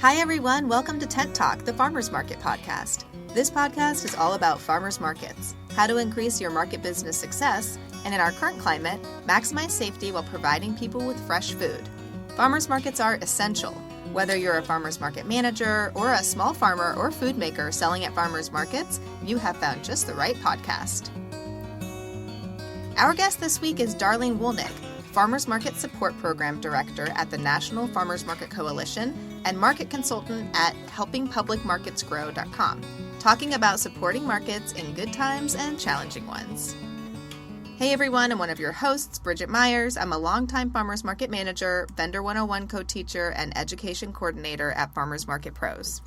Hi everyone, welcome to Tent Talk, the Farmers Market podcast. This podcast is all about farmers markets, how to increase your market business success, and in our current climate, maximize safety while providing people with fresh food. Farmers markets are essential. Whether you're a farmers market manager or a small farmer or food maker selling at farmers markets, you have found just the right podcast. Our guest this week is Darlene Wolnik, Farmers Market Support Program Director at the National Farmers Market Coalition and market consultant at helpingpublicmarketsgrow.com, talking about supporting markets in good times and challenging ones. Hey everyone, I'm one of your hosts, Bridget Myers. I'm a longtime Farmers Market Manager, Vendor 101 co-teacher, and Education Coordinator at Farmers Market Pros.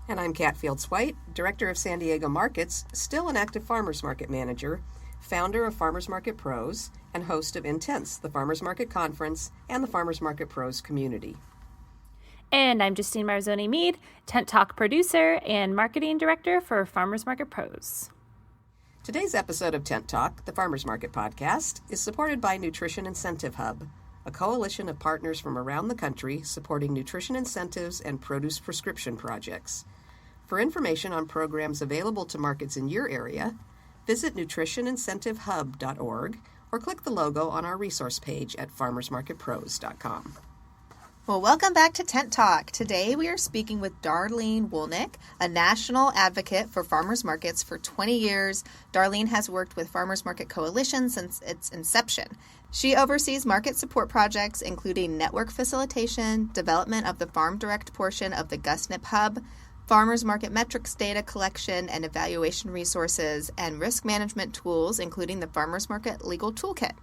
And I'm Kat Fields-White, Director of San Diego Markets, still an active Farmers Market Manager, founder of Farmers Market Pros, and host of Intense, the Farmers Market Conference, and the Farmers Market Pros community. And I'm Justine Marzoni-Mead, Tent Talk producer and marketing director for Farmers Market Pros. Today's episode of Tent Talk, the Farmers Market podcast, is supported by Nutrition Incentive Hub, a coalition of partners from around the country supporting nutrition incentives and produce prescription projects. For information on programs available to markets in your area, visit nutritionincentivehub.org or click the logo on our resource page at farmersmarketpros.com. Well, welcome back to Tent Talk. Today we are speaking with Darlene Wolnik, a national advocate for farmers markets for 20 years. Darlene has worked with Farmers Market Coalition since its inception. She oversees market support projects, including network facilitation, development of the Farm Direct portion of the GusNIP Hub, farmers market metrics data collection and evaluation resources, and risk management tools, including the Farmers Market Legal Toolkit.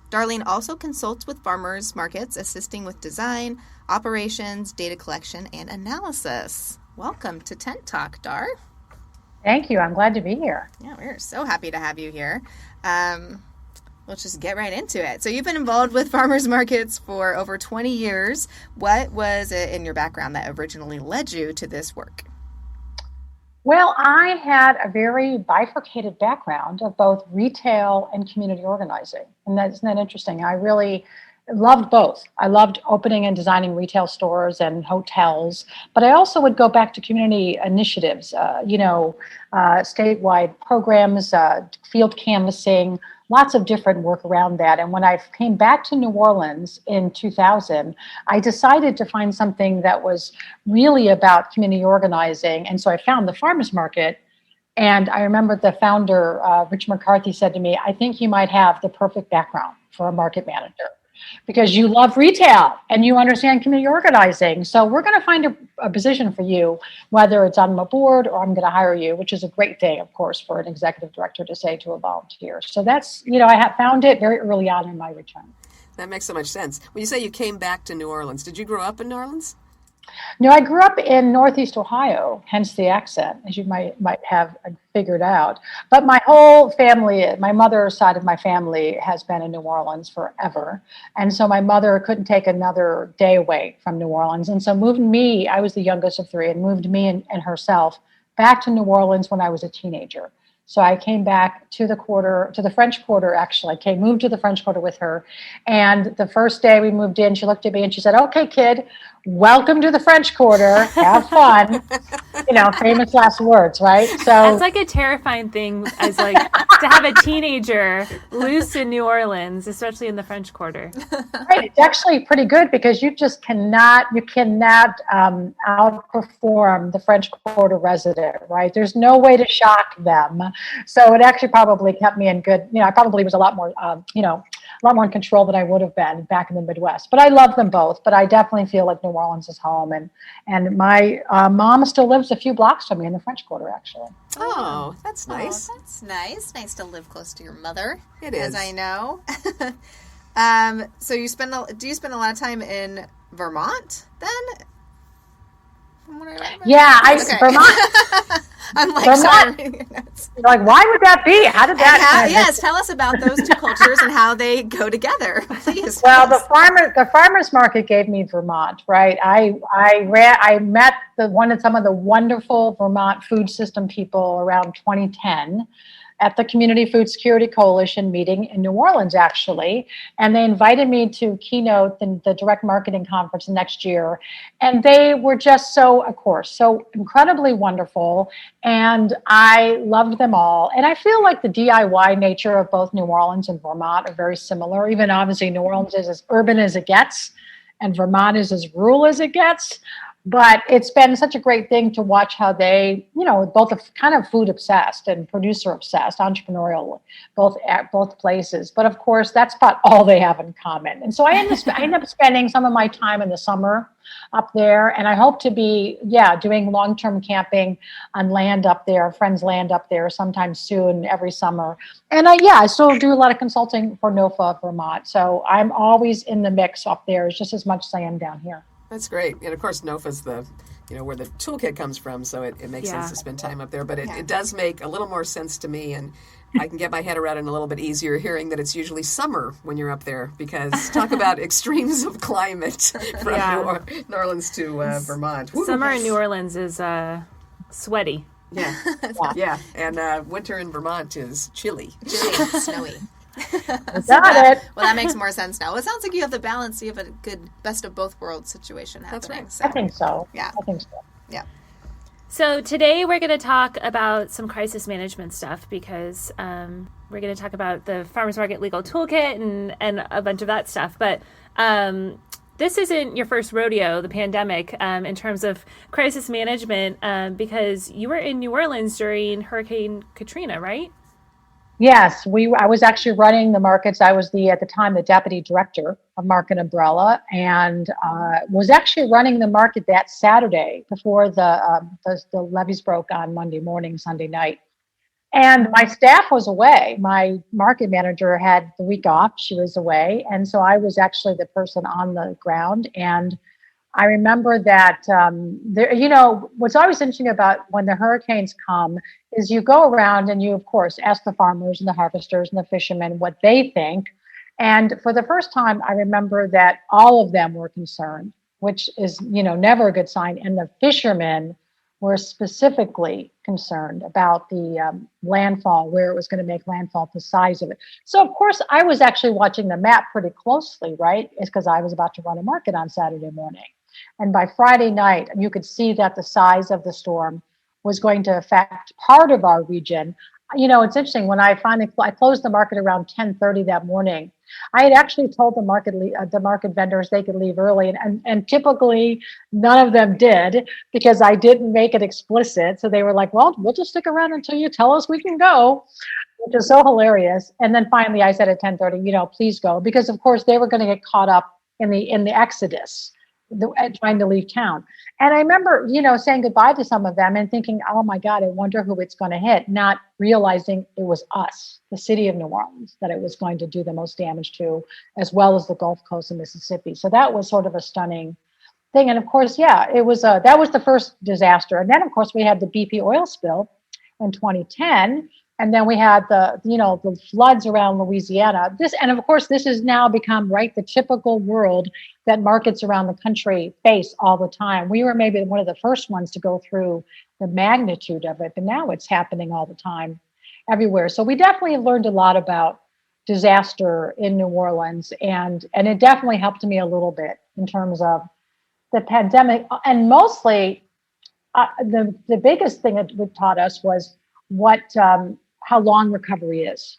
Darlene also consults with farmers markets, assisting with design, operations, data collection, and analysis. Welcome to Tent Talk, Dar. Thank you. I'm glad to be here. Yeah, we're so happy to have you here. Let's just get right into it. So you've been involved with farmers markets for over 20 years. What was it in your background that originally led you to this work? Well, I had a very bifurcated background of both retail and community organizing. And isn't that interesting? I really loved both. I loved opening and designing retail stores and hotels, but I also would go back to community initiatives, statewide programs, field canvassing, lots of different work around that. And when I came back to New Orleans in 2000, I decided to find something that was really about community organizing. And so I found the farmers market. And I remember the founder, Rich McCarthy, said to me, I think you might have the perfect background for a market manager because you love retail and you understand community organizing. So we're going to find a position for you, whether it's on my board or I'm going to hire you, which is a great thing, of course, for an executive director to say to a volunteer. So that's, I have found it very early on in my return. That makes so much sense. When you say you came back to New Orleans, did you grow up in New Orleans? No, I grew up in Northeast Ohio, hence the accent, as you might have figured out. But my whole family, my mother's side of my family has been in New Orleans forever. And so my mother couldn't take another day away from New Orleans. And so moved me, I was the youngest of three, and moved me and herself back to New Orleans when I was a teenager. So I came back to the French Quarter, actually. I moved to the French Quarter with her. And the first day we moved in, she looked at me and she said, okay, kid, welcome to the French Quarter. Have fun. Famous last words, right? So that's like a terrifying thing as like to have a teenager loose in New Orleans, especially in the French Quarter. Right. It's actually pretty good because you cannot outperform the French Quarter resident, right? There's no way to shock them. So it actually probably kept me in good, I probably was a lot more in control than I would have been back in the Midwest. But I love them both. But I definitely feel like New Orleans is home. And my mom still lives a few blocks from me in the French Quarter, actually. Oh, that's nice. Oh, that's nice. Nice to live close to your mother. It is. As I know. So do you spend a lot of time in Vermont then? From what I remember? Yeah, Vermont. I'm like, Vermont. sorry. Like, why would that be? How did that? Yes, tell us about those two cultures and how they go together, please. Well, the farmers market gave me Vermont, right? I met some of the wonderful Vermont food system people around 2010. at the Community Food Security Coalition meeting in New Orleans, actually. And they invited me to keynote the direct marketing conference next year. And they were just so, of course, so incredibly wonderful. And I loved them all. And I feel like the DIY nature of both New Orleans and Vermont are very similar. Even obviously New Orleans is as urban as it gets, and Vermont is as rural as it gets. But it's been such a great thing to watch how they, both kind of food obsessed and producer obsessed, entrepreneurial, both at both places. But of course, that's about all they have in common. And so I end up spending some of my time in the summer up there. And I hope to be, doing long-term camping on land up there, friends' land up there sometime soon every summer. And I still do a lot of consulting for NOFA Vermont. So I'm always in the mix up there just as much as I am down here. That's great. And of course, NOFA's where the toolkit comes from, so it makes sense to spend time up there. But it does make a little more sense to me, and I can get my head around it a little bit easier hearing that it's usually summer when you're up there, because talk about extremes of climate from New Orleans to Vermont. Woo. Summer in New Orleans is sweaty. Yeah. And winter in Vermont is chilly. Snowy. Got it. Well, that makes more sense now. It sounds like you have the balance. You have a good best of both worlds situation happening. That's right. I think so. Yeah. I think so. Yeah. So today we're going to talk about some crisis management stuff, because we're going to talk about the Farmers Market Legal Toolkit and a bunch of that stuff. But this isn't your first rodeo, the pandemic, in terms of crisis management, because you were in New Orleans during Hurricane Katrina, right? Yes, I was actually running the markets. I was at the time, the deputy director of Market Umbrella, and was actually running the market that Saturday before the levees broke on Monday morning, Sunday night. And my staff was away. My market manager had the week off. She was away. And so I was actually the person on the ground. And I remember that, what's always interesting about when the hurricanes come is you go around and you, of course, ask the farmers and the harvesters and the fishermen what they think. And for the first time, I remember that all of them were concerned, which is, never a good sign. And the fishermen were specifically concerned about the landfall, where it was going to make landfall, the size of it. So, of course, I was actually watching the map pretty closely, right? It's because I was about to run a market on Saturday morning. And by Friday night, you could see that the size of the storm was going to affect part of our region. It's interesting. When I closed the market around 10:30 that morning, I had actually told the market vendors they could leave early, and typically none of them did, because I didn't make it explicit. So they were like, "Well, we'll just stick around until you tell us we can go," which is so hilarious. And then finally, I said at 10:30, please go, because of course they were going to get caught up in the exodus, trying to leave town. And I remember, saying goodbye to some of them and thinking, oh my God, I wonder who it's going to hit, not realizing it was us, the city of New Orleans, that it was going to do the most damage to, as well as the Gulf Coast of Mississippi. So that was sort of a stunning thing. And of course, it was that was the first disaster. And then of course we had the BP oil spill in 2010. And then we had the floods around Louisiana. And of course, this has now become the typical world that markets around the country face all the time. We were maybe one of the first ones to go through the magnitude of it, but now it's happening all the time, everywhere. So we definitely learned a lot about disaster in New Orleans, and it definitely helped me a little bit in terms of the pandemic. And mostly, the biggest thing it taught us was how long recovery is,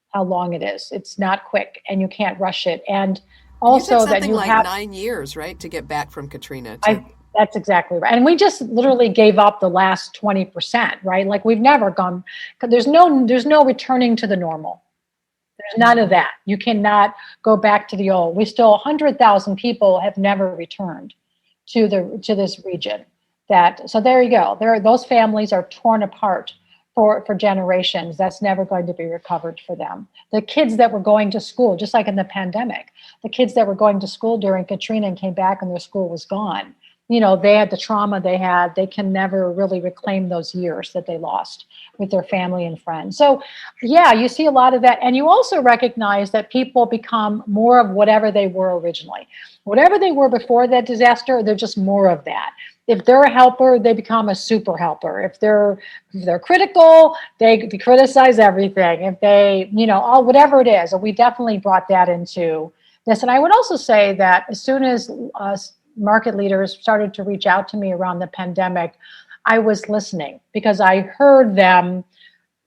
how long it is. It's not quick, and you can't rush it. And also that you have 9 years, right, to get back from Katrina. That's exactly right. And we just literally gave up the last 20%, right? Like we've never gone. There's no returning to the normal. There's none of that. You cannot go back to the old. We still 100,000 people have never returned to this region. So there you go. Those families are torn apart for generations. That's never going to be recovered for them. The kids that were going to school, just like in the pandemic, the kids that were going to school during Katrina and came back and their school was gone. they had the trauma they had, they can never really reclaim those years that they lost with their family and friends. So yeah, you see a lot of that. And you also recognize that people become more of whatever they were originally. Whatever they were before that disaster, they're just more of that. If they're a helper, they become a super helper. If they're critical, they criticize everything. If they, whatever it is. And we definitely brought that into this. And I would also say that as soon as market leaders started to reach out to me around the pandemic, I was listening because I heard them.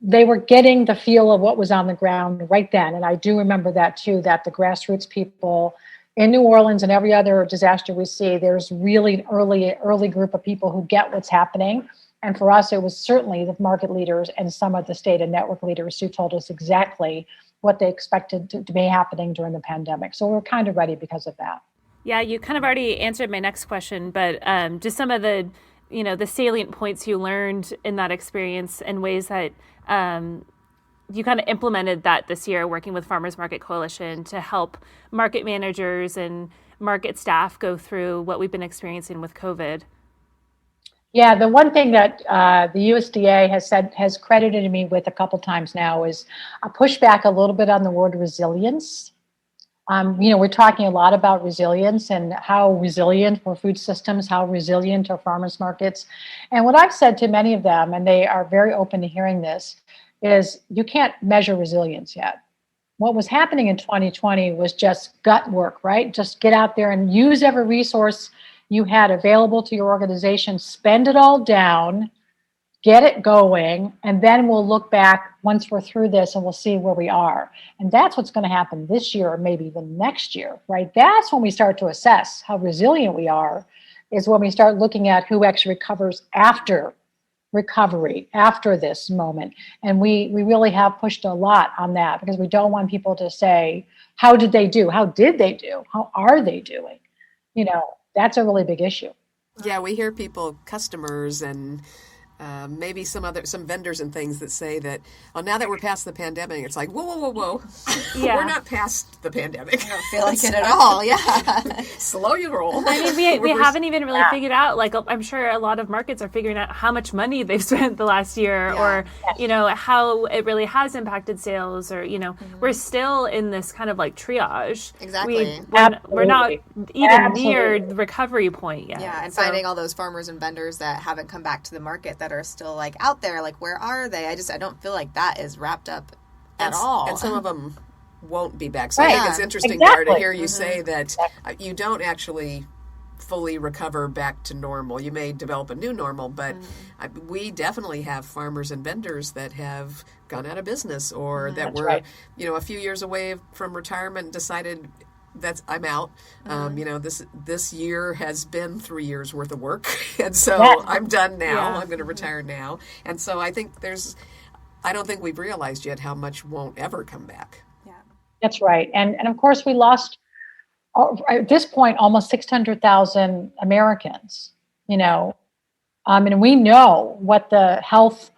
They were getting the feel of what was on the ground right then. And I do remember that too, that the grassroots people in New Orleans and every other disaster we see, there's really an early group of people who get what's happening. And for us, it was certainly the market leaders and some of the state and network leaders who told us exactly what they expected to be happening during the pandemic. So we're kind of ready because of that. Yeah, you kind of already answered my next question, but just some of the, the salient points you learned in that experience and ways that you kind of implemented that this year working with Farmers Market Coalition to help market managers and market staff go through what we've been experiencing with COVID. Yeah, the one thing that the USDA has credited me with a couple times now is a pushback a little bit on the word resilience. We're talking a lot about resilience and how resilient were food systems, how resilient are farmers markets. And what I've said to many of them, and they are very open to hearing this, is you can't measure resilience yet. What was happening in 2020 was just gut work, right? Just get out there and use every resource you had available to your organization, spend it all down, get it going, and then we'll look back once we're through this and we'll see where we are. And that's what's going to happen this year or maybe even next year, right? That's when we start to assess how resilient we are, is when we start looking at who actually recovers after recovery, after this moment. And we really have pushed a lot on that because we don't want people to say, how did they do? How did they do? How are they doing? That's a really big issue. Yeah, we hear people, customers and maybe some vendors and things that say that, now that we're past the pandemic, it's like, whoa. Yeah. We're not past the pandemic. I don't feel like it at all. Yeah. Slow your roll. I mean, we haven't even really figured out, like, I'm sure a lot of markets are figuring out how much money they've spent the last year or, how it really has impacted sales or, we're still in this kind of like triage. Exactly. We're not even near the recovery point yet. Yeah. And finding all those farmers and vendors that haven't come back to the market that are still like out there, like where are they? I don't feel like that is wrapped up at all. And some of them won't be back. So I think it's interesting there to hear you say that you don't actually fully recover back to normal. You may develop a new normal, but we definitely have farmers and vendors that have gone out of business or that were, a few years away from retirement and decided I'm out. This year has been 3 years worth of work. And so I'm done now. Yeah. I'm going to retire now. And so I think I don't think we've realized yet how much won't ever come back. Yeah, that's right. And of course we lost at this point almost 600,000 Americans, and we know what the health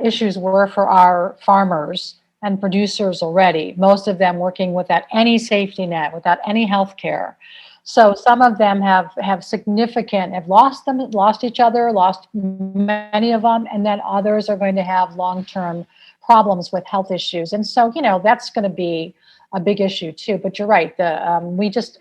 issues were for our farmers and producers already, most of them working without any safety net, without any health care. So some of them have lost each other, lost many of them, and then others are going to have long-term problems with health issues. And so, that's going to be a big issue too. But you're right, we just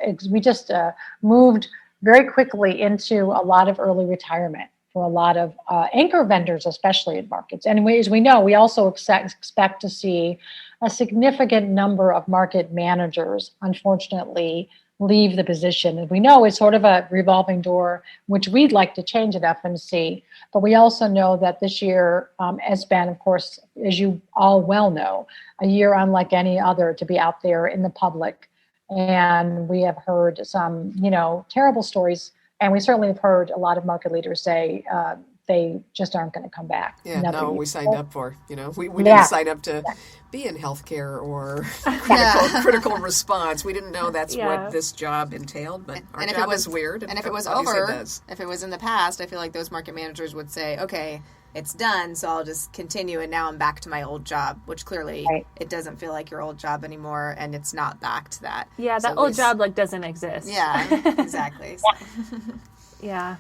moved very quickly into a lot of early retirement for a lot of anchor vendors, especially in markets. And as we know, we also expect to see a significant number of market managers, unfortunately, leave the position. And we know it's sort of a revolving door, which we'd like to change at FMC. But we also know that this year has been, of course, as you all well know, a year unlike any other to be out there in the public. And we have heard some, terrible stories. And we certainly have heard a lot of market leaders say they just aren't going to come back. Yeah, not what we signed up for. We didn't sign up to be in healthcare or critical response. We didn't know that's what this job entailed, but our job is weird. And if it was over, if it was in the past, I feel like those market managers would say, okay, it's done, so I'll just continue, and now I'm back to my old job, which clearly it doesn't feel like your old job anymore, and it's not back to that. Yeah, that old job doesn't exist. Yeah, exactly. Yeah.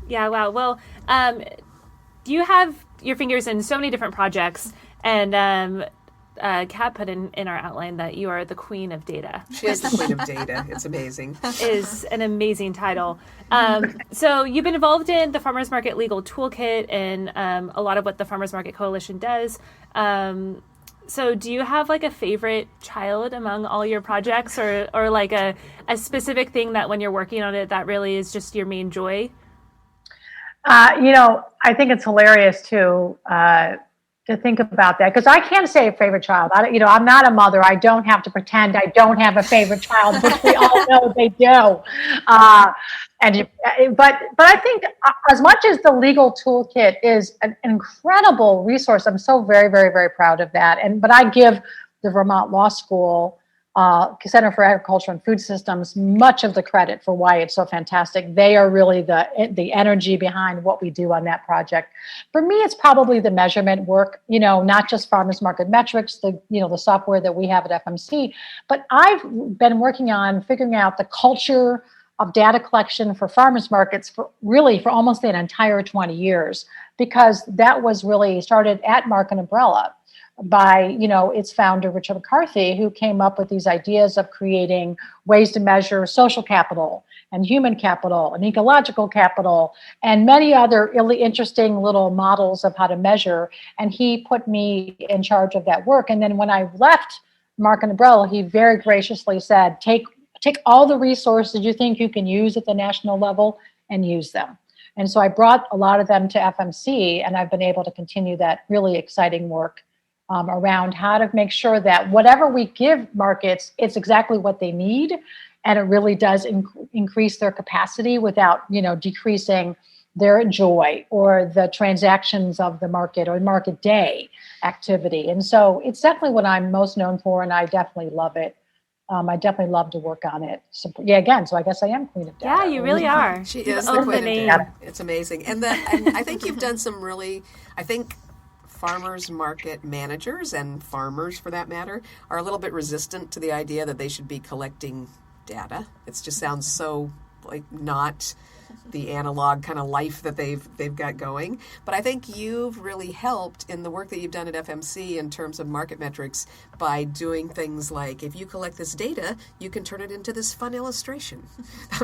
Wow. Well, you have your fingers in so many different projects, and Kat put in our outline that you are the queen of data. She is the queen of data. It's amazing. Is an amazing title. So you've been involved in the Farmers Market Legal Toolkit and a lot of what the Farmers Market Coalition does. So do you have like a favorite child among all your projects, or like a specific thing that when you're working on it that really is just your main joy? I think it's hilarious to think about that, because I can't say a favorite child. I'm not a mother. I don't have to pretend I don't have a favorite child, which we all know they do. But I think as much as the legal toolkit is an incredible resource, I'm so very, very, very proud of that. But I give the Vermont Law School Center for Agriculture and Food Systems much of the credit for why it's so fantastic. They are really the energy behind what we do on that project. For me, it's probably the measurement work, not just farmers market metrics, the software that we have at FMC, but I've been working on figuring out the culture of data collection for farmers markets for almost an entire 20 years, because that was really started at Market Umbrella by its founder, Richard McCarthy, who came up with these ideas of creating ways to measure social capital and human capital and ecological capital and many other really interesting little models of how to measure. And he put me in charge of that work. And then when I left Market Umbrella, he very graciously said, take all the resources you think you can use at the national level and use them. And so I brought a lot of them to FMC, and I've been able to continue that really exciting work around how to make sure that whatever we give markets, it's exactly what they need, and it really does increase their capacity without decreasing their joy or the transactions of the market or market day activity. And so it's definitely what I'm most known for, and I definitely love it. I definitely love to work on it. So I guess I am queen of data. Yeah, you really are. She is the queen of data. It's amazing. And I think you've done some farmers market managers and farmers, for that matter, are a little bit resistant to the idea that they should be collecting data. It just sounds so like not the analog kind of life that they've got going. But I think you've really helped in the work that you've done at FMC in terms of market metrics by doing things like, if you collect this data, you can turn it into this fun illustration.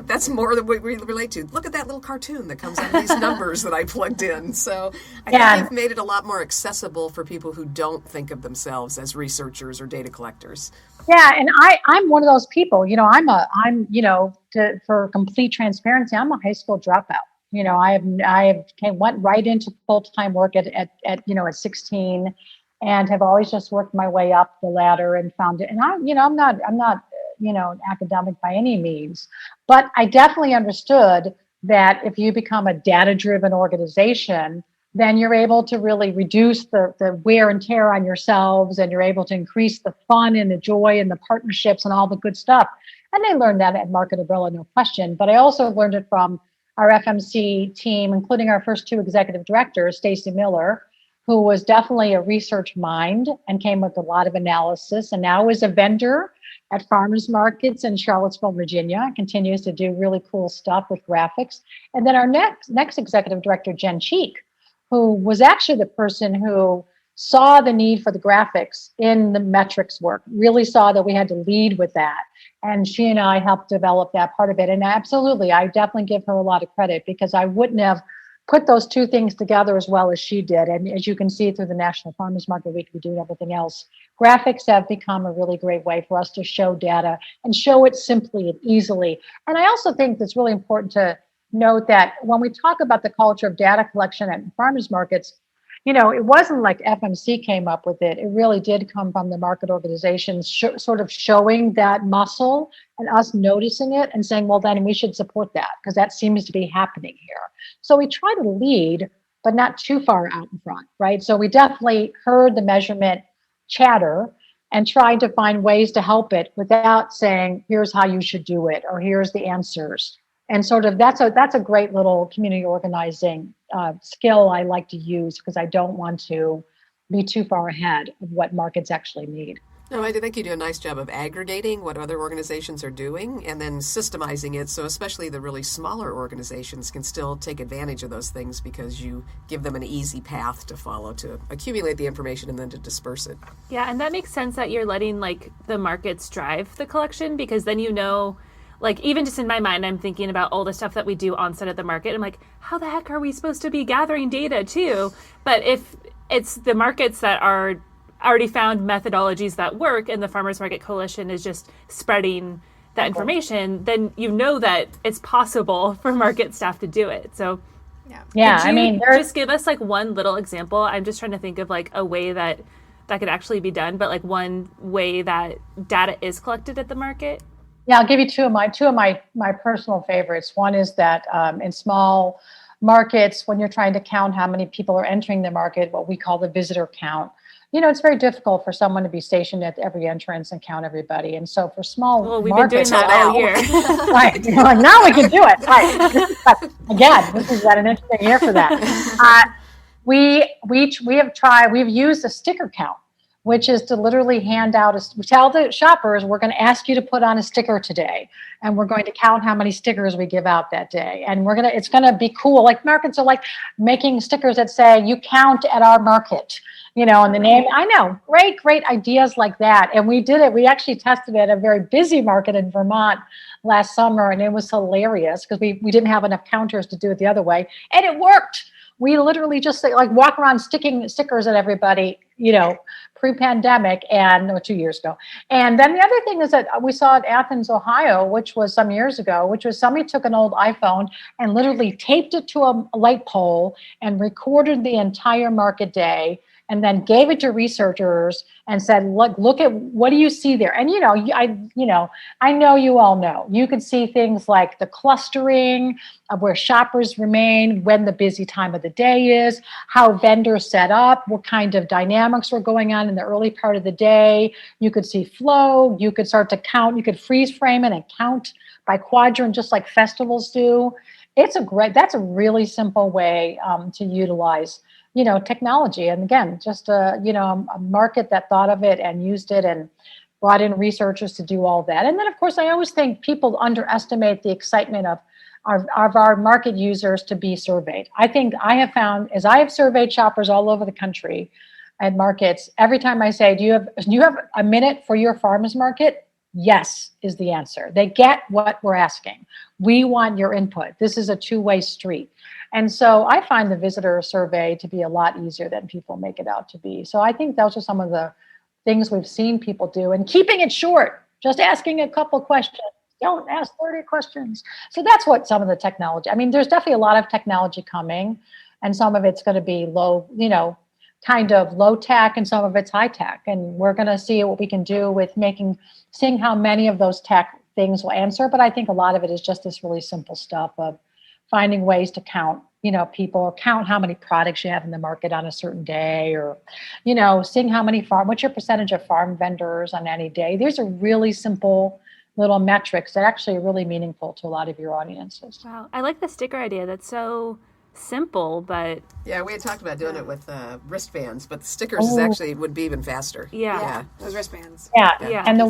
That's more than what we relate to. Look at that little cartoon that comes out of these numbers that I plugged in. So I think you've made it a lot more accessible for people who don't think of themselves as researchers or data collectors. Yeah, and I'm one of those people. For complete transparency, I'm a high school dropout. Went right into full-time work at 16, and have always just worked my way up the ladder and found it. And I'm not an academic by any means, but I definitely understood that if you become a data-driven organization, then you're able to really reduce the wear and tear on yourselves, and you're able to increase the fun and the joy and the partnerships and all the good stuff. And I learned that at Market Umbrella, no question. But I also learned it from our FMC team, including our first two executive directors, Stacy Miller, who was definitely a research mind and came with a lot of analysis, and now is a vendor at farmers markets in Charlottesville, Virginia, continues to do really cool stuff with graphics. And then our next executive director, Jen Cheek, who was actually the person who saw the need for the graphics in the metrics work, really saw that we had to lead with that. And she and I helped develop that part of it. And absolutely, I definitely give her a lot of credit, because I wouldn't have put those two things together as well as she did. And as you can see through the National Farmers Market Week, we do everything else. Graphics have become a really great way for us to show data and show it simply and easily. And I also think that's really important to note that when we talk about the culture of data collection at farmers markets, it wasn't like FMC came up with it. It really did come from the market organizations sort of showing that muscle and us noticing it and saying, well, then we should support that because that seems to be happening here. So we try to lead but not too far out in front, right? So we definitely heard the measurement chatter and tried to find ways to help it without saying, here's how you should do it, or here's the answers. And sort of that's a great little community organizing skill I like to use, because I don't want to be too far ahead of what markets actually need. No, I think you do a nice job of aggregating what other organizations are doing and then systemizing it, so especially the really smaller organizations can still take advantage of those things because you give them an easy path to follow to accumulate the information and then to disperse it. Yeah, and that makes sense that you're letting like the markets drive the collection, because then like even just in my mind, I'm thinking about all the stuff that we do on site at the market. I'm like, how the heck are we supposed to be gathering data too? But if it's the markets that are already found methodologies that work and the Farmers Market Coalition is just spreading that information, then you know that it's possible for market staff to do it. So yeah, I mean, just give us like one little example. I'm just trying to think of like a way that could actually be done, but like one way that data is collected at the market. Yeah, I'll give you two of my personal favorites. One is that in small markets, when you're trying to count how many people are entering the market, what we call the visitor count, it's very difficult for someone to be stationed at every entrance and count everybody. And so for small we've markets, been doing that all year. right? Now we can do it. Right. But again, this has been an interesting year for that. We've used a sticker count, which is to literally hand out, we tell the shoppers, we're going to ask you to put on a sticker today, and we're going to count how many stickers we give out that day. And it's going to be cool. Like markets are like making stickers that say, you count at our market, and the name. I know, great ideas like that. And we did it. We actually tested it at a very busy market in Vermont last summer, and it was hilarious because we didn't have enough counters to do it the other way. And it worked. We literally just like walk around sticking stickers at everybody, pre-pandemic, and 2 years ago. And then the other thing is that we saw at Athens, Ohio, which was some years ago, which was somebody took an old iPhone and literally taped it to a light pole and recorded the entire market day, and then gave it to researchers and said, look at, what do you see there? And, I know you all know, you can see things like the clustering of where shoppers remain, when the busy time of the day is, how vendors set up, what kind of dynamics were going on in the early part of the day. You could see flow, you could start to count, you could freeze frame it and count by quadrant, just like festivals do. That's a really simple way to utilize technology. And again, just a market that thought of it and used it and brought in researchers to do all that. And then, of course, I always think people underestimate the excitement of our market users to be surveyed. I think I have found, as I have surveyed shoppers all over the country at markets, every time I say, do you have a minute for your farmers market? Yes is the answer. They get what we're asking. We want your input. This is a two-way street. And so I find the visitor survey to be a lot easier than people make it out to be. So I think those are some of the things we've seen people do, and keeping it short, just asking a couple questions. Don't ask 30 questions. So that's what some of the technology, there's definitely a lot of technology coming, and some of it's going to be low, kind of low tech, and some of it's high tech. And we're going to see what we can do with seeing how many of those tech things will answer. But I think a lot of it is just this really simple stuff of finding ways to count, people, or count how many products you have in the market on a certain day, or, seeing how many what's your percentage of farm vendors on any day. These are really simple little metrics that actually are really meaningful to a lot of your audiences. Wow. I like the sticker idea. That's so simple, but yeah, we had talked about doing it with wristbands, but the stickers would be even faster. Yeah. Those wristbands. Yeah. And the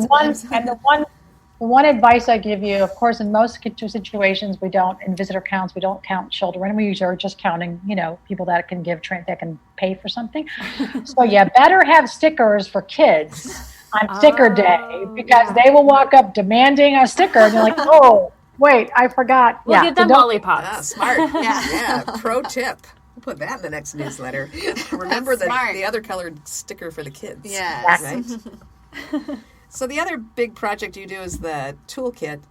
one advice I give you, of course, in most situations, in visitor counts, we don't count children. We usually are just counting, people that can that can pay for something. So you better have stickers for kids on sticker day, because they will walk up demanding a sticker, and you're like, oh, wait, I forgot. We'll give them lollipops. Ah, smart. Yeah. Pro tip. We'll put that in the next newsletter. Remember the other colored sticker for the kids. Yeah. Right? So the other big project you do is the toolkit.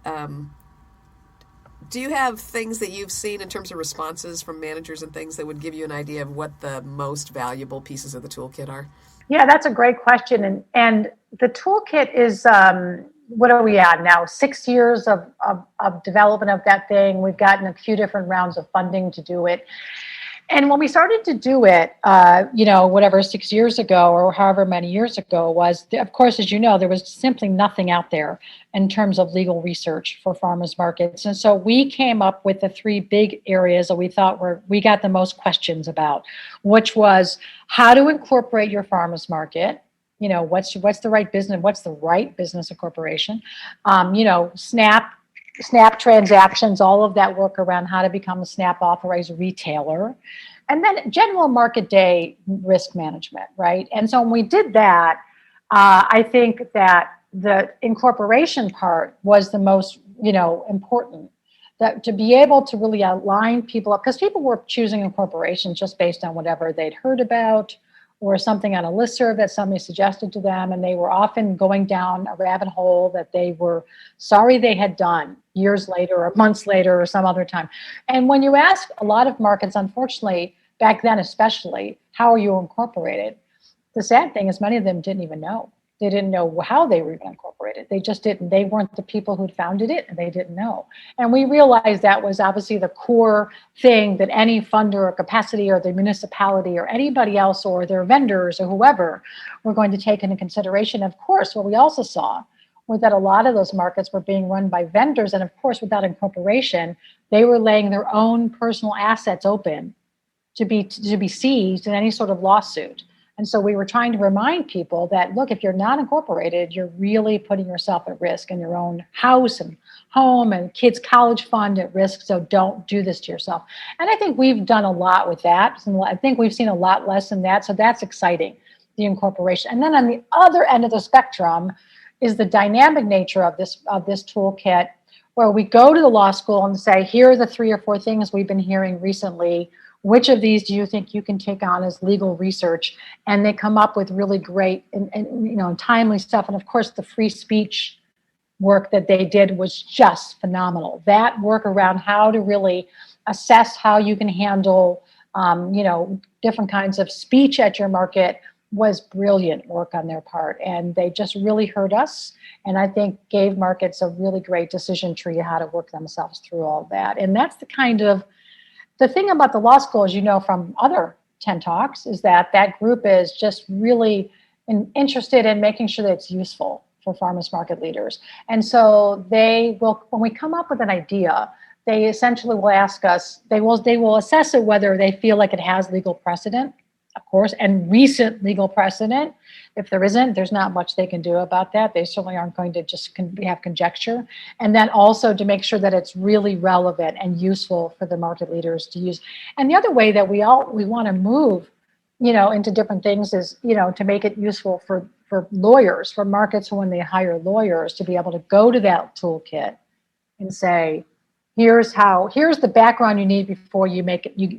Do you have things that you've seen in terms of responses from managers and things that would give you an idea of what the most valuable pieces of the toolkit are? Yeah, that's a great question. And the toolkit is, what are we at now? 6 years of development of that thing. We've gotten a few different rounds of funding to do it. And when we started to do it, whatever, 6 years ago or however many years ago was, of course, as you know, there was simply nothing out there in terms of legal research for farmers markets. And so we came up with the three big areas that we thought we got the most questions about, which was how to incorporate your farmers market. What's the right business? What's the right business incorporation? SNAP transactions, all of that work around how to become a SNAP authorized retailer, and then general market day risk management, right? And so when we did that, I think that the incorporation part was the most, important. That to be able to really align people up, because people were choosing incorporations just based on whatever they'd heard about or something on a listserv that somebody suggested to them, and they were often going down a rabbit hole that they were sorry they had done years later or months later or some other time. And when you ask a lot of markets, unfortunately, back then especially, how are you incorporated? The sad thing is many of them didn't even know. They didn't know how they were even incorporated. They just didn't. They weren't the people who'd founded it, and they didn't know. And we realized that was obviously the core thing that any funder or capacity or the municipality or anybody else or their vendors or whoever were going to take into consideration. Of course, what we also saw was that a lot of those markets were being run by vendors. And of course, without incorporation, they were laying their own personal assets open to be seized in any sort of lawsuit. And so we were trying to remind people that, look, if you're not incorporated, you're really putting yourself at risk and your own house and home and kids' college fund at risk. So don't do this to yourself. And I think we've done a lot with that. And I think we've seen a lot less than that. So that's exciting, the incorporation. And then on the other end of the spectrum is the dynamic nature of this toolkit, where we go to the law school and say, here are the 3 or 4 things we've been hearing recently. Which of these do you think you can take on as legal research? And they come up with really great and timely stuff. And of course, the free speech work that they did was just phenomenal. That work around how to really assess how you can handle, different kinds of speech at your market was brilliant work on their part. And they just really heard us. And I think gave markets a really great decision tree how to work themselves through all that. And that's the thing about the law school, as you know from other Tent Talks, is that group is just really interested in making sure that it's useful for farmers market leaders. And so they will, when we come up with an idea, they essentially will ask us, they will assess it whether they feel like it has legal precedent, of course, and recent legal precedent. If there isn't, there's not much they can do about that. They certainly aren't going to just have conjecture. And then also to make sure that it's really relevant and useful for the market leaders to use. And the other way that we want to move, into different things is, to make it useful for lawyers, for markets when they hire lawyers to be able to go to that toolkit and say, here's the background you need before you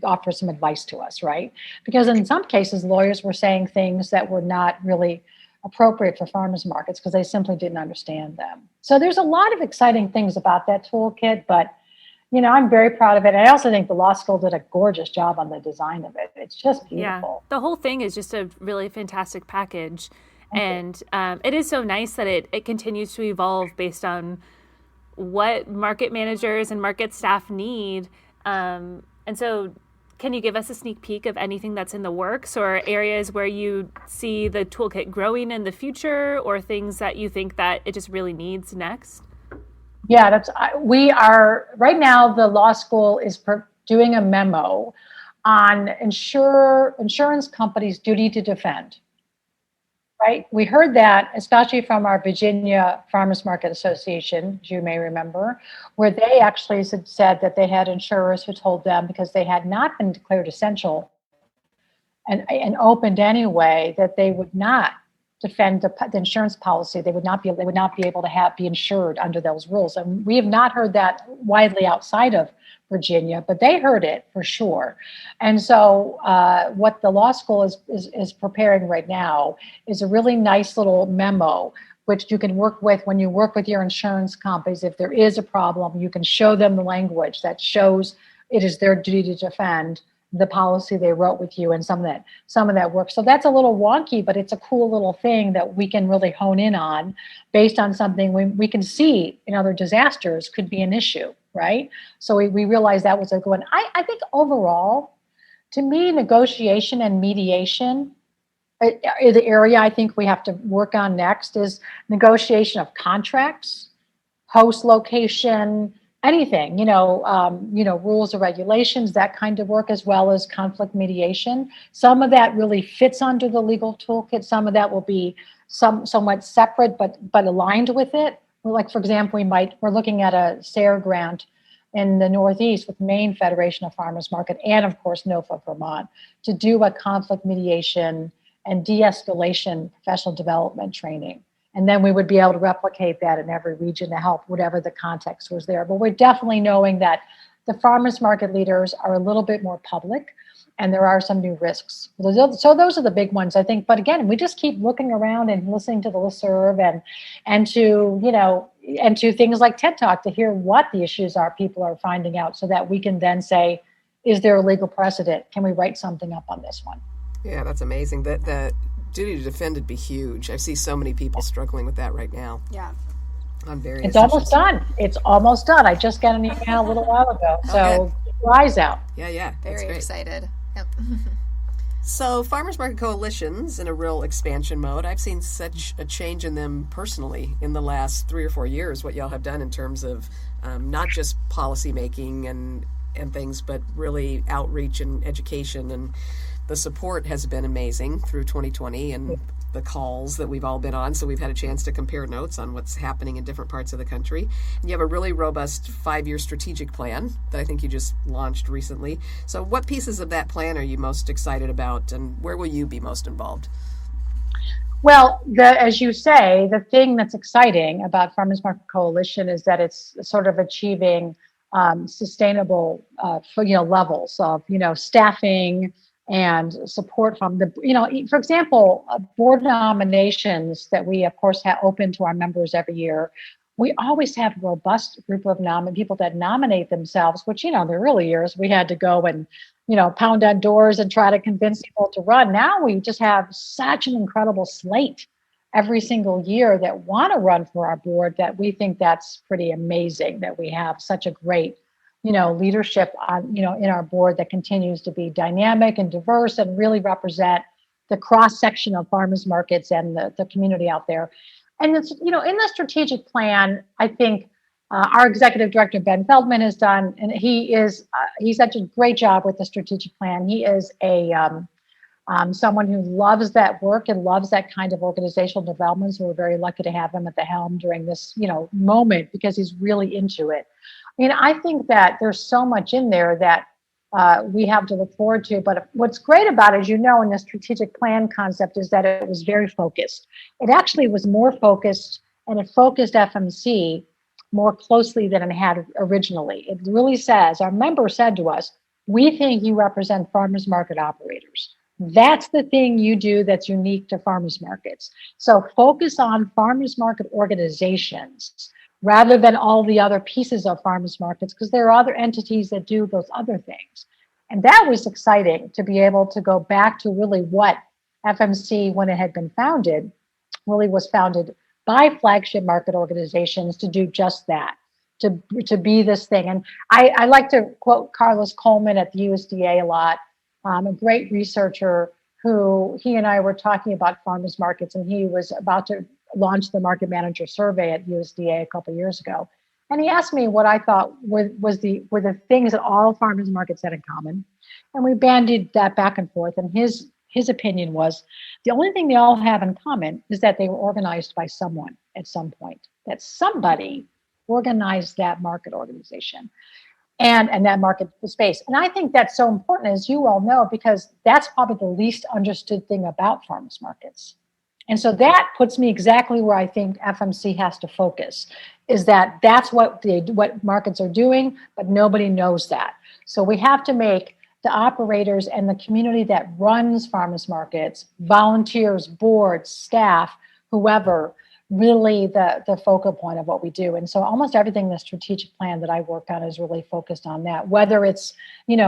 offer some advice to us, right? Because in some cases, lawyers were saying things that were not really appropriate for farmers markets because they simply didn't understand them. So there's a lot of exciting things about that toolkit, but I'm very proud of it. I also think the law school did a gorgeous job on the design of it. It's just beautiful. Yeah, the whole thing is just a really fantastic package. And it is so nice that it continues to evolve based on what market managers and market staff need. And so can you give us a sneak peek of anything that's in the works or areas where you see the toolkit growing in the future or things that you think that it just really needs next? Yeah, we are right now, the law school is doing a memo on insurance companies' duty to defend. Right. We heard that, especially from our Virginia Farmers Market Association, as you may remember, where they actually said that they had insurers who told them, because they had not been declared essential and opened anyway, that they would not defend the insurance policy. They would not be able to be insured under those rules. And we have not heard that widely outside of Virginia, but they heard it for sure. And so what the law school is preparing right now is a really nice little memo, which you can work with when you work with your insurance companies. If there is a problem, you can show them the language that shows it is their duty to defend the policy they wrote with you and some of that work. So that's a little wonky, but it's a cool little thing that we can really hone in on based on something we can see in other disasters could be an issue, right? So we realized that was a good one. I think overall, To me, negotiation and mediation the area I think we have to work on next is negotiation of contracts, host location, anything, rules or regulations, that kind of work, as well as conflict mediation. Some of that really fits under the legal toolkit. Some of that will be somewhat separate, but aligned with it. Like, for example, we're looking at a SARE grant in the Northeast with Maine Federation of Farmers Market and, of course, NOFA Vermont to do a conflict mediation and de-escalation professional development training. And then we would be able to replicate that in every region to help whatever the context was there. But we're definitely knowing that the farmers market leaders are a little bit more public and there are some new risks. So those are the big ones, I think. But again, we just keep looking around and listening to the listserv and to things like TED Talk to hear what the issues are people are finding out so that we can then say, is there a legal precedent? Can we write something up on this one? Yeah, that's amazing. The duty to defend would be huge. I see so many people struggling with that right now. Yeah. On various It's almost done. It's almost done. I just got an email a little while ago. So keep your eyes out. Yeah. Very excited. Yep. So farmers market coalitions in a real expansion mode. I've seen such a change in them personally in the last 3 or 4 years, what y'all have done in terms of not just policy making and things, but really outreach and education, and the support has been amazing through 2020 and the calls that we've all been on. So we've had a chance to compare notes on what's happening in different parts of the country. And you have a really robust 5-year strategic plan that I think you just launched recently. So what pieces of that plan are you most excited about, and where will you be most involved? Well, as you say, the thing that's exciting about Farmers Market Coalition is that it's sort of achieving sustainable levels of staffing and support from for example, board nominations that we of course have open to our members every year. We always have a robust group of people that nominate themselves, which the early years we had to go and pound on doors and try to convince people to run. Now we just have such an incredible slate every single year that want to run for our board, that we think that's pretty amazing that we have such a great leadership on, in our board that continues to be dynamic and diverse and really represent the cross section of farmers markets and the community out there. And it's, in the strategic plan, I think our executive director, Ben Feldman, has done, and he's such a great job with the strategic plan. He is someone who loves that work and loves that kind of organizational development. So we're very lucky to have him at the helm during this, moment, because he's really into it. I think that there's so much in there that we have to look forward to. But what's great about it, in the strategic plan concept, is that it was very focused. It actually was more focused, and it focused FMC more closely than it had originally. It really says, our member said to us, we think you represent farmers market operators. That's the thing you do that's unique to farmers markets. So focus on farmers market organizations rather than all the other pieces of farmers markets, because there are other entities that do those other things. And that was exciting to be able to go back to really what FMC, when it had been founded, really was founded by flagship market organizations to do just that, to be this thing. And I like to quote Carlos Coleman at the USDA a lot, a great researcher who he and I were talking about farmers markets, and he was about to launch the market manager survey at USDA a couple of years ago. And he asked me what I thought were the things that all farmers markets had in common. And we bandied that back and forth. And his opinion was the only thing they all have in common is that they were organized by someone at some point, that somebody organized that market organization and that market space. And I think that's so important, as you all know, because that's probably the least understood thing about farmers markets. And so that puts me exactly where I think FMC has to focus, is that that's what markets are doing, but nobody knows that. So we have to make the operators and the community that runs farmers markets, volunteers, boards, staff, whoever, really the focal point of what we do. And so almost everything in the strategic plan that I work on is really focused on that, whether it's,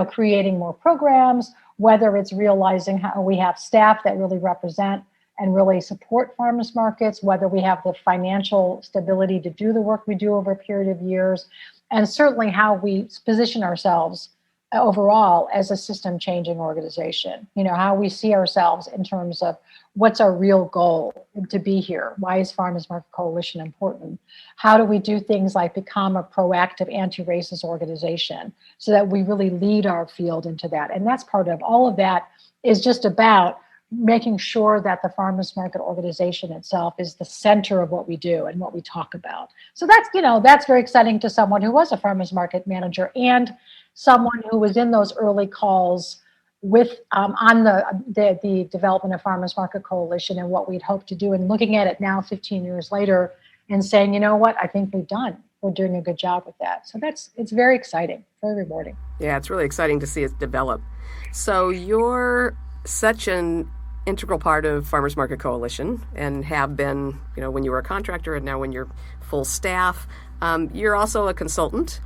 creating more programs, whether it's realizing how we have staff that really represent and really support farmers markets, whether we have the financial stability to do the work we do over a period of years, and certainly how we position ourselves overall as a system changing organization. How we see ourselves in terms of what's our real goal to be here. Why is Farmers Market Coalition important? How do we do things like become a proactive anti-racist organization so that we really lead our field into that? And that's part of all of that is just about making sure that the Farmers Market organization itself is the center of what we do and what we talk about. So that's very exciting to someone who was a farmers market manager and someone who was in those early calls with on the development of Farmers Market Coalition and what we'd hoped to do, and looking at it now 15 years later and saying, you know what, I think we're doing a good job with that. So it's very exciting, very rewarding. Yeah, it's really exciting to see it develop. So you're such an integral part of Farmers Market Coalition and have been, when you were a contractor and now when you're full staff. You're also a consultant.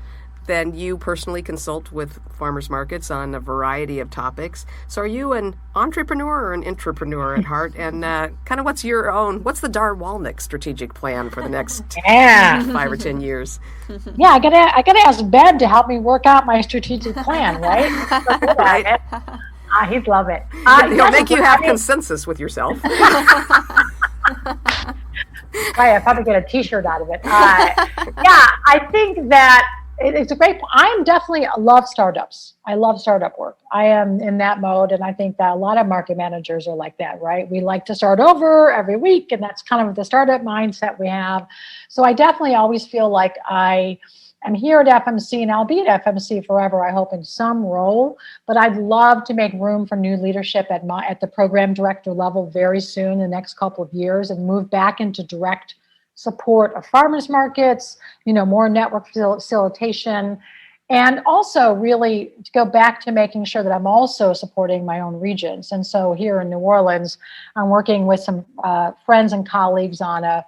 Then you personally consult with farmers markets on a variety of topics. So are you an entrepreneur or an intrapreneur at heart? And kind of what's the Darlene Wolnik strategic plan for the next 5 or 10 years? Yeah, I gotta ask Ben to help me work out my strategic plan, right? Right. He'd love it. He'll make you have consensus with yourself. Right, I'll probably get a T-shirt out of it. I think that it's a great point. I love startups. I love startup work. I am in that mode, and I think that a lot of market managers are like that, right? We like to start over every week, and that's kind of the startup mindset we have. So I definitely always feel like I am here at FMC, and I'll be at FMC forever, I hope, in some role. But I'd love to make room for new leadership at the program director level very soon, the next couple of years, and move back into direct support of farmers markets, more network facilitation, and also really to go back to making sure that I'm also supporting my own regions. And so here in New Orleans, I'm working with some friends and colleagues on a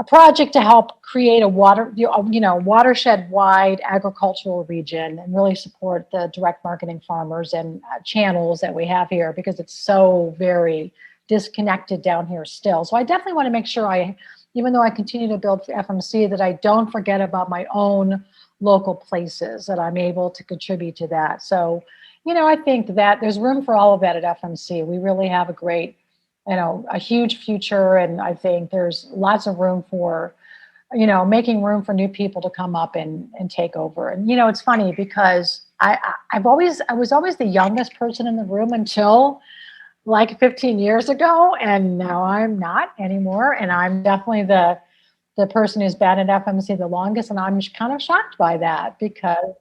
project to help create a watershed-wide agricultural region and really support the direct marketing farmers and channels that we have here, because it's so very disconnected down here still. So I definitely want to make sure even though I continue to build for FMC, that I don't forget about my own local places, that I'm able to contribute to that. So, I think that there's room for all of that at FMC. We really have a great, a huge future. And I think there's lots of room for, making room for new people to come up and take over. And, it's funny because I was always the youngest person in the room until like 15 years ago, and now I'm not anymore. And I'm definitely the person who's been at FMC the longest, and I'm kind of shocked by that because,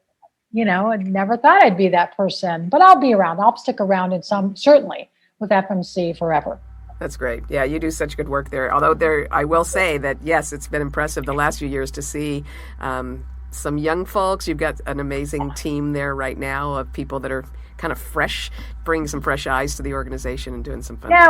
I never thought I'd be that person. But I'll be around. I'll stick around certainly with FMC forever. That's great. Yeah, you do such good work there. Although I will say that, yes, it's been impressive the last few years to see some young folks. You've got an amazing team there right now of people that are kind of fresh, bringing some fresh eyes to the organization and doing some fun things.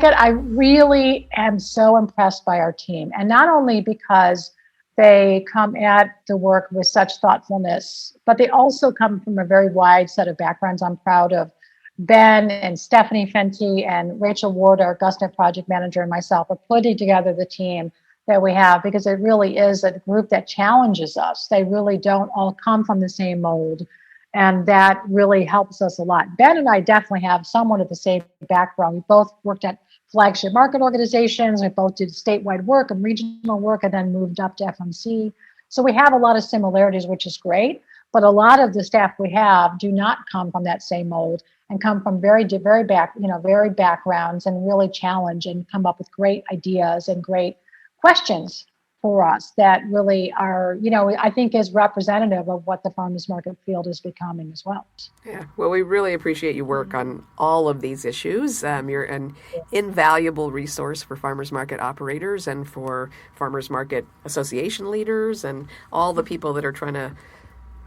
I really am so impressed by our team. And not only because they come at the work with such thoughtfulness, but they also come from a very wide set of backgrounds. I'm proud of Ben and Stephanie Fenty and Rachel Ward, our GusNIP project manager, and myself are putting together the team that we have, because it really is a group that challenges us. They really don't all come from the same mold. And that really helps us a lot. Ben and I definitely have somewhat of the same background. We both worked at flagship market organizations. We both did statewide work and regional work, and then moved up to FMC. So we have a lot of similarities, which is great. But a lot of the staff we have do not come from that same mold and come from very backgrounds, and really challenge and come up with great ideas and great questions for us that really are, I think is representative of what the farmers market field is becoming as well. Yeah, well, we really appreciate your work on all of these issues. You're an invaluable resource for farmers market operators and for farmers market association leaders and all the people that are trying to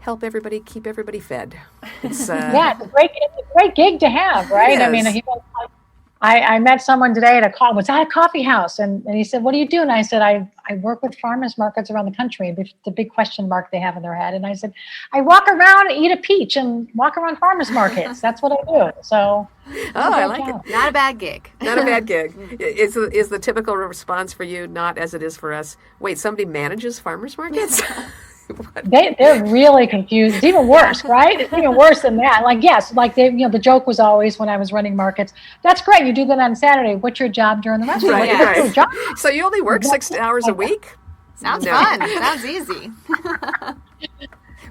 help everybody, keep everybody fed. It's it's a great gig to have, right? I mean, I met someone today at a coffee house, and he said, "What do you do?" And I said, I work with farmers markets around the country. The big question mark they have in their head. And I said, I walk around and eat a peach and walk around farmers markets. That's what I do. So, I like it. Not a bad gig. Not a bad gig. Is the typical response for you not as it is for us? Wait, somebody manages farmers markets? They're really confused. It's even worse, right? It's even worse than that. Like, yes, like the joke was always when I was running markets, that's great. You do that on Saturday. What's your job during the rest of the week? Right. What's your job? So you only work 6 hours a week? Sounds fun. Sounds easy.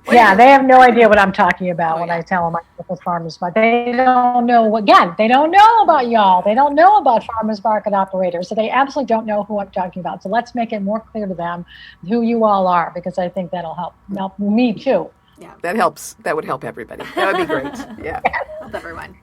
Yeah, they have no idea what I'm talking about when I tell them I work with farmers market. They don't know, again, they don't know about y'all. They don't know about farmers market operators. So they absolutely don't know who I'm talking about. So let's make it more clear to them who you all are, because I think that'll help me too. Yeah, that helps. That would help everybody. That would be great. Yeah. Help everyone.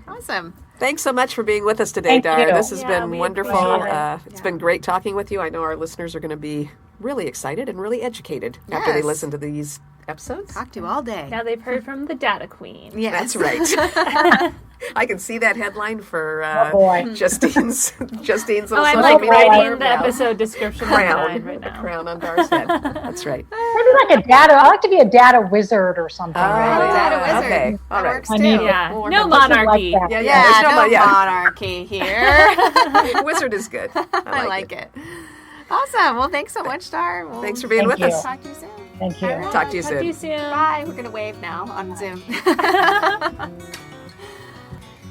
Awesome. Thanks so much for being with us today, Dar. This has been wonderful. It's been great talking with you. I know our listeners are going to be really excited and really educated after they listen to these episodes. Talk to you all day. Now they've heard from the data queen. Yes. That's right. I can see that headline for Justine's little I'm social like media writing blurb the now. episode description Crown, right now. the crown on Dar's head. That's right. Maybe like I like to be a data wizard or something. Data wizard. Okay. All That right. works too. Yeah. No monarchy. Like that. Yeah, there's no yeah. monarchy here. Wizard is good. I like it. Awesome. Well, thanks so much, Dar. Thanks for being with us. Talk to you soon. Thank you. Talk to you soon. Bye. We're going to wave now on Zoom.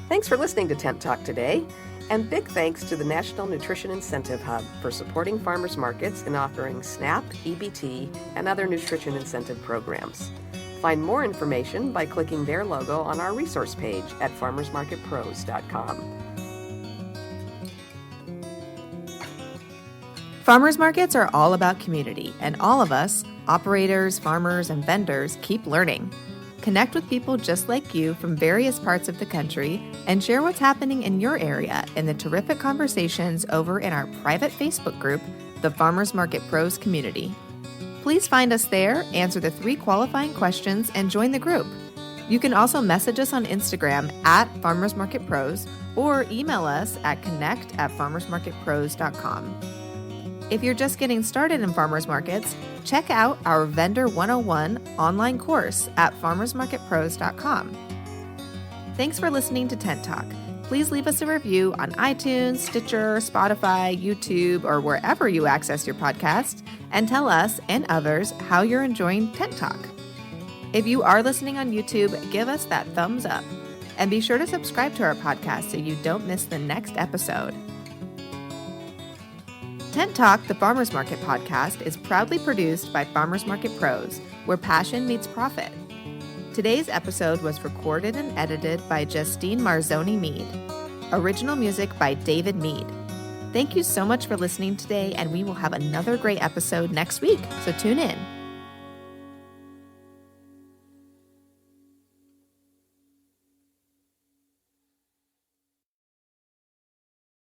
Thanks for listening to Tent Talk today. And big thanks to the National Nutrition Incentive Hub for supporting farmers markets and offering SNAP, EBT, and other nutrition incentive programs. Find more information by clicking their logo on our resource page at farmersmarketpros.com. Farmers markets are all about community, and all of us, operators, farmers, and vendors, keep learning. Connect with people just like you from various parts of the country and share what's happening in your area in the terrific conversations over in our private Facebook group, the Farmers Market Pros Community. Please find us there, answer the 3 qualifying questions, and join the group. You can also message us on Instagram at Farmers Market Pros or email us at connect@farmersmarketpros.com. If you're just getting started in farmers markets, check out our Vendor 101 online course at farmersmarketpros.com. Thanks for listening to Tent Talk. Please leave us a review on iTunes, Stitcher, Spotify, YouTube, or wherever you access your podcast, and tell us and others how you're enjoying Tent Talk. If you are listening on YouTube, give us that thumbs up. And be sure to subscribe to our podcast so you don't miss the next episode. Tent Talk, the Farmers Market podcast, is proudly produced by Farmers Market Pros, where passion meets profit. Today's episode was recorded and edited by Justine Marzoni Mead. Original music by David Mead. Thank you so much for listening today, and we will have another great episode next week, so tune in.